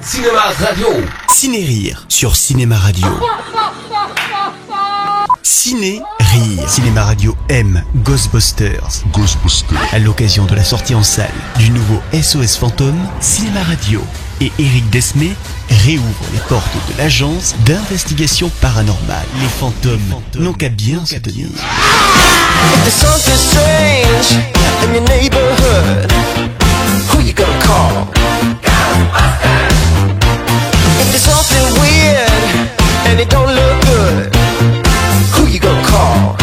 Cinéma Radio. Ciné-Rire sur Cinéma Radio. Ciné-Rire. Cinéma Radio aime Ghostbusters. À l'occasion de la sortie en salle du nouveau SOS Fantôme, Cinéma Radio et Éric Desmé réouvrent les portes de l'agence d'investigation paranormale. Les fantômes n'ont qu'à bien se tenir. There's something strange in your neighborhood. Who you gonna call? Ghostbusters! If there's something weird and it don't look good, who you gonna call?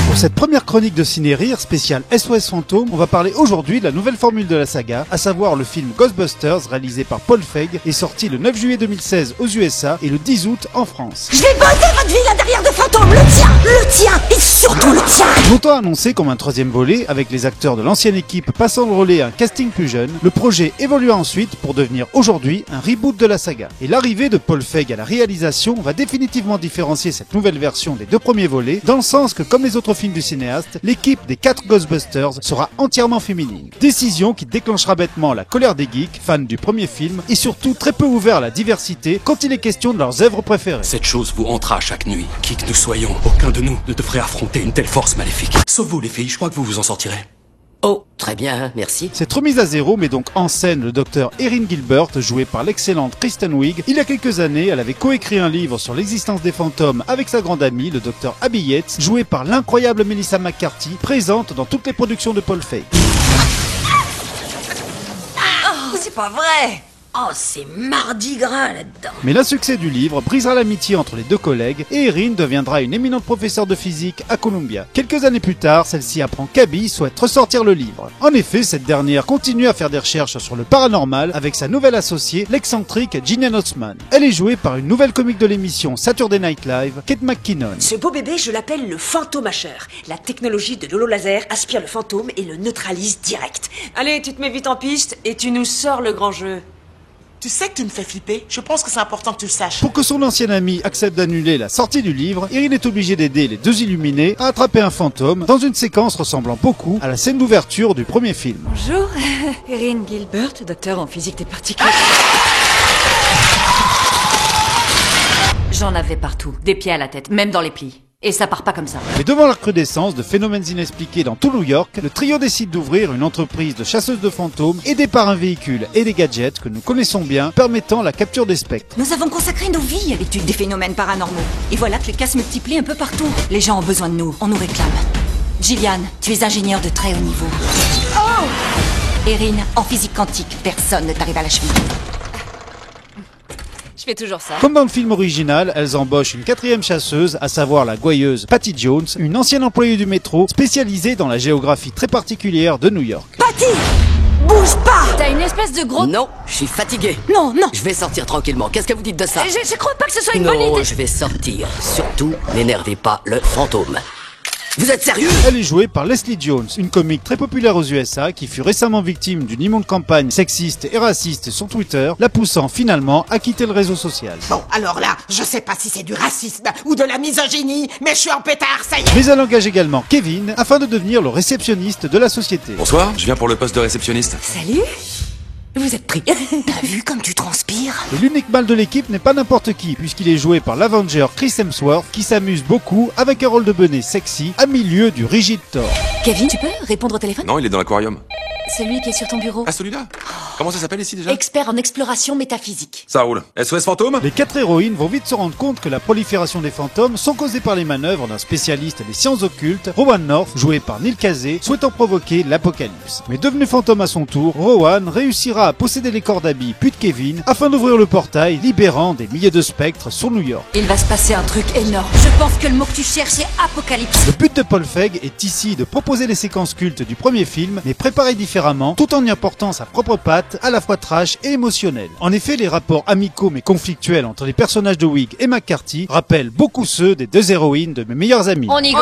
Pour cette première chronique de Ciné-Rire spéciale SOS Fantôme, on va parler aujourd'hui de la nouvelle formule de la saga, à savoir le film Ghostbusters réalisé par Paul Feig et sorti le 9 juillet 2016 aux USA et le 10 août en France. Je vais bosser votre vie là derrière de fantômes, le tien et surtout le tien. Longtemps annoncé comme un troisième volet, avec les acteurs de l'ancienne équipe passant le relais à un casting plus jeune, le projet évolua ensuite pour devenir aujourd'hui un reboot de la saga. Et l'arrivée de Paul Feig à la réalisation va définitivement différencier cette nouvelle version des deux premiers volets, dans le sens que comme les autres films du cinéaste, l'équipe des 4 Ghostbusters sera entièrement féminine. Décision qui déclenchera bêtement la colère des geeks, fans du premier film, et surtout très peu ouverts à la diversité quand il est question de leurs œuvres préférées. Cette chose vous hantera chaque nuit. Qui que nous soyons, aucun de nous ne devrait affronter une telle force maléfique. Sauf vous les filles, je crois que vous vous en sortirez. Oh, très bien, merci. Cette remise à zéro met donc en scène le docteur Erin Gilbert, joué par l'excellente Kristen Wiig. Il y a quelques années, elle avait coécrit un livre sur l'existence des fantômes avec sa grande amie, le docteur Abby Yates, joué par l'incroyable Melissa McCarthy, présente dans toutes les productions de Paul Feig. Oh, c'est pas vrai. Oh, c'est mardi gras là-dedans. Mais l'insuccès du livre brisera l'amitié entre les deux collègues et Erin deviendra une éminente professeure de physique à Columbia. Quelques années plus tard, celle-ci apprend qu'Abby souhaite ressortir le livre. En effet, cette dernière continue à faire des recherches sur le paranormal avec sa nouvelle associée, l'excentrique Gillian Osman. Elle est jouée par une nouvelle comique de l'émission Saturday Night Live, Kate McKinnon. Ce beau bébé, je l'appelle le fantomacheur. La technologie de l'hololaser aspire le fantôme et le neutralise direct. Allez, tu te mets vite en piste et tu nous sors le grand jeu. Tu sais que tu me fais flipper. Je pense que c'est important que tu le saches. Pour que son ancien ami accepte d'annuler la sortie du livre, Erin est obligée d'aider les deux illuminés à attraper un fantôme dans une séquence ressemblant beaucoup à la scène d'ouverture du premier film. Bonjour, Erin Gilbert, docteur en physique des particules. J'en avais partout, des pieds à la tête, même dans les plis. Et ça part pas comme ça. Mais devant la recrudescence de phénomènes inexpliqués dans tout New York, le trio décide d'ouvrir une entreprise de chasseuses de fantômes aidée par un véhicule et des gadgets que nous connaissons bien, permettant la capture des spectres. Nous avons consacré nos vies à l'étude des phénomènes paranormaux. Et voilà que les cas se multiplient un peu partout. Les gens ont besoin de nous, on nous réclame. Gillian, tu es ingénieur de très haut niveau. Oh! Erin, en physique quantique, personne ne t'arrive à la cheville. Je fais toujours ça. Comme dans le film original, elles embauchent une quatrième chasseuse, à savoir la gouailleuse Patty Jones, une ancienne employée du métro spécialisée dans la géographie très particulière de New York. Patty! Bouge pas! T'as une espèce de gros... Non, je suis fatigué. Non. Je vais sortir tranquillement. Qu'est-ce que vous dites de ça? Je crois pas que ce soit une bonne idée. Non, je vais sortir. Surtout, n'énervez pas le fantôme. Vous êtes sérieux? Elle est jouée par Leslie Jones, une comique très populaire aux USA qui fut récemment victime d'une immonde campagne sexiste et raciste sur Twitter, la poussant finalement à quitter le réseau social. Bon, alors là, je sais pas si c'est du racisme ou de la misogynie, mais je suis en pétard, ça y est. Mais elle engage également Kevin afin de devenir le réceptionniste de la société. Bonsoir, je viens pour le poste de réceptionniste. Salut! Vous êtes pris. T'as vu comme tu transpires? Et l'unique mâle de l'équipe n'est pas n'importe qui, puisqu'il est joué par l'Avenger Chris Hemsworth, qui s'amuse beaucoup avec un rôle de bonnet sexy à milieu du rigide Thor. Kevin, tu peux répondre au téléphone? Non, il est dans l'aquarium. Celui qui est sur ton bureau. Ah, celui-là? Comment ça s'appelle ici déjà? Expert en exploration métaphysique. Ça roule. SOS Fantôme? Les 4 héroïnes vont vite se rendre compte que la prolifération des fantômes sont causées par les manœuvres d'un spécialiste des sciences occultes, Rowan North, joué par Neil Casey, souhaitant provoquer l'apocalypse. Mais devenu fantôme à son tour, Rowan réussira à posséder les corps d'Abby puis de Kevin afin d'ouvrir le portail, libérant des milliers de spectres sur New York. Il va se passer un truc énorme. Je pense que le mot que tu cherches c'est apocalypse. Le but de Paul Feig est ici de proposer les séquences cultes du premier film, mais préparées différemment, tout en y apportant sa propre patte, à la fois trash et émotionnelle. En effet, les rapports amicaux mais conflictuels entre les personnages de Wiig et McCarthy rappellent beaucoup ceux des deux héroïnes de mes meilleurs amis. On y go.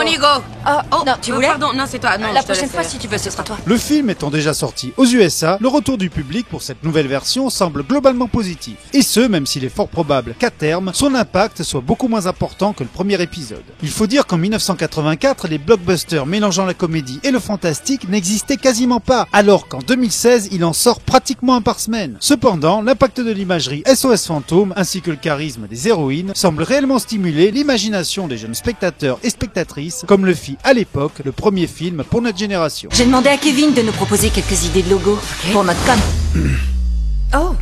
Ah, Oh, non, tu voulais? Pardon, non, c'est toi. Non, La je te prochaine laisse fois, faire. si tu veux, ce sera toi. Le film étant déjà sorti aux USA, le retour du public pour cette nouvelle version semble globalement positif. Et ce, même s'il est fort probable qu'à terme, son impact soit beaucoup moins important que le premier épisode. Il faut dire qu'en 1984, les blockbusters mélangeant la comédie et le fantastique n'existaient quasiment pas, alors alors qu'en 2016, il en sort pratiquement un par semaine. Cependant, l'impact de l'imagerie SOS Fantôme ainsi que le charisme des héroïnes semble réellement stimuler l'imagination des jeunes spectateurs et spectatrices, comme le fit à l'époque le premier film pour notre génération. J'ai demandé à Kevin de nous proposer quelques idées de logo pour notre com. Oh,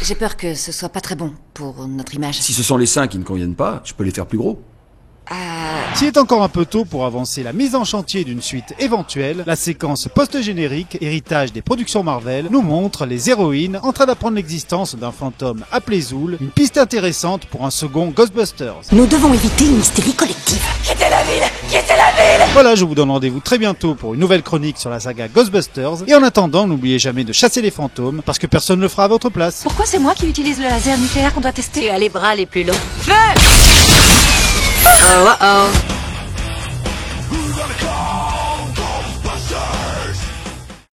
j'ai peur que ce soit pas très bon pour notre image. Si ce sont les seins qui ne conviennent pas, je peux les faire plus gros. S'il est encore un peu tôt pour avancer la mise en chantier d'une suite éventuelle, la séquence post-générique, héritage des productions Marvel, nous montre les héroïnes en train d'apprendre l'existence d'un fantôme appelé Zool, une piste intéressante pour un second Ghostbusters. Nous devons éviter une hystérie collective. Quittez la ville! Quittez la ville! Voilà, je vous donne rendez-vous très bientôt pour une nouvelle chronique sur la saga Ghostbusters, et en attendant, n'oubliez jamais de chasser les fantômes, parce que personne ne le fera à votre place. Pourquoi c'est moi qui utilise le laser nucléaire qu'on doit tester? Tu as les bras les plus longs. Oh, oh.